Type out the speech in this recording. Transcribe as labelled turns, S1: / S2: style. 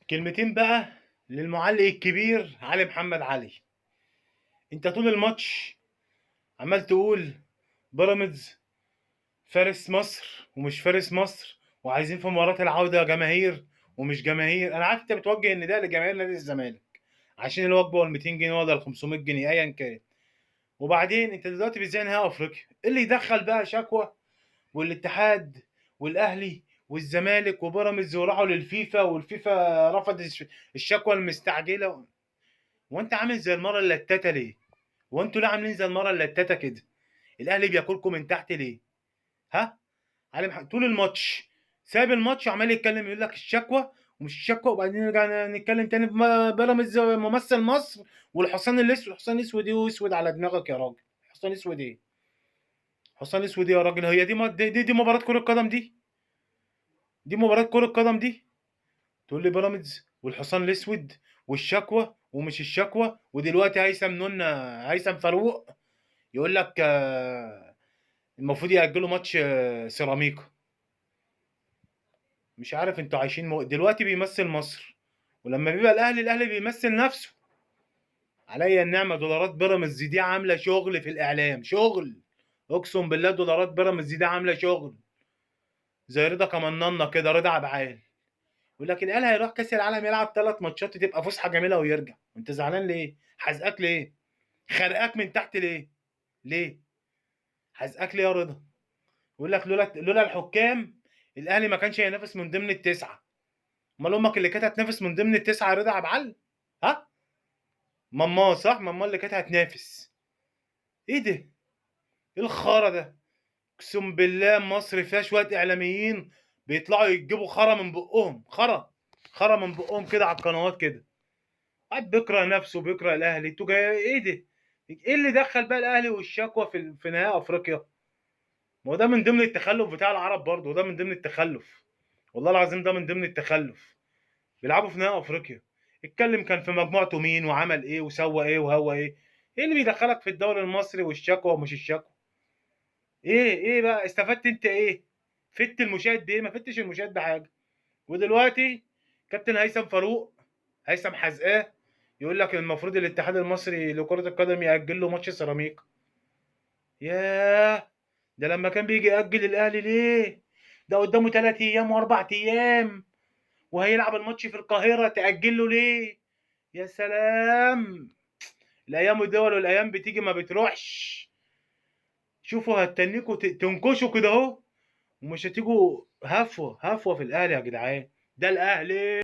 S1: كلمتين بقى للمعلق الكبير علي محمد علي. انت طول الماتش عمال تقول بيراميدز فارس مصر ومش فارس مصر، وعايزين في مباراة العودة جماهير ومش جماهير. انا عارف انت بتوجه النداء لجماهير نادي الزمالك عشان الوجبة وال 200 جنيه ولا ال 500 جنيه ايا كان. وبعدين انت دلوقتي بتذيع نهائي افريقيا، إيه اللي يدخل بقى شكوى والاتحاد والاهلي والزمالك وبيراميدز وراحوا للفيفا والفيفا رفض الشكوى المستعجله؟ وانت عامل زي المره اللتاته ليه؟ وانتوا ليه عاملين زي المره اللتاته كده؟ الاهلي بياكلكم من تحت ليه؟ ها؟ طول الماتش ساب الماتش وعمال يتكلم يقول لك الشكوى ومش الشكوى، وبعدين نرجع نتكلم تاني في بيراميدز ممثل مصر والحصان الاسود. الحصان الاسود ايه واسود على دماغك يا راجل؟ حصان اسود ايه؟ حصان اسود ايه يا راجل؟ هي دي مباراه كره قدم دي؟ دي مباراه كره قدم دي؟ تقول لي بيراميدز والحصان الاسود والشكوى ومش الشكوى. ودلوقتي هيثم فاروق يقول لك المفروض يأجلوا ماتش سيراميكا. مش عارف انتوا عايشين دلوقتي بيمثل مصر، ولما بيبقى الاهلي بيمثل نفسه. عليا النعمه دولارات بيراميدز دي عامله شغل في الاعلام، شغل. اقسم بالله دولارات بيراميدز دي عامله شغل زي رضا كمننا كده، رضا عبعال. يقول لك الاهلي هيروح كاس العالم يلعب 3 ماتشات وتبقى فسحه جميله ويرجع. انت زعلان ليه؟ حزقك ليه؟ خرقاك من تحت ليه؟ ليه؟ حزقك ليه يا رضا؟ يقول لك لولا الحكام الاهلي ما كانش هينافس من ضمن التسعه. امال امك اللي كانت هتنافس من ضمن التسعه يا رضا عبعال؟ ها؟ ماما صح، ماما اللي كانت هتنافس. ايه ده؟ ايه الخرا ده؟ اقسم بالله مصر فيها شويه اعلاميين بيطلعوا يجيبوا خرا من بقهم، خرا من بقهم كده على القنوات كده. قاعد بيكره نفسه بيكره الاهلي. انتوا جاي ايه ده؟ ايه اللي دخل بقى الاهلي والشكوى في نهائي افريقيا؟ ما هو ده من ضمن التخلف بتاع العرب برضه، وده من ضمن التخلف. والله العظيم ده من ضمن التخلف. بيلعبوا في نهائي افريقيا، اتكلم كان في مجموعته مين وعمل ايه وسوى ايه وهو ايه. ايه اللي بيدخلك في الدوري المصري والشكوى ومش الشكوى؟ ايه بقى استفدت انت ايه؟ فدت المشاهد بايه؟ ما فدتش المشاهد بحاجه. ودلوقتي كابتن هيثم فاروق، هيثم حزقاه، يقول لك المفروض الاتحاد المصري لكرة القدم يأجل له ماتش سيراميكا. ياه، ده لما كان بيجي يأجل الأهلي ليه؟ ده قدامه 3 أيام و4 أيام وهيلعب الماتش في القاهرة، تأجل له ليه؟ يا سلام. الأيام والدول والأيام بتيجي ما بتروحش. شوفوا هتتنكوا تنكشوا كده أهو، ومش هتيجوا هفوة هفوة في الأهلي يا جدعان. ده الأهلي.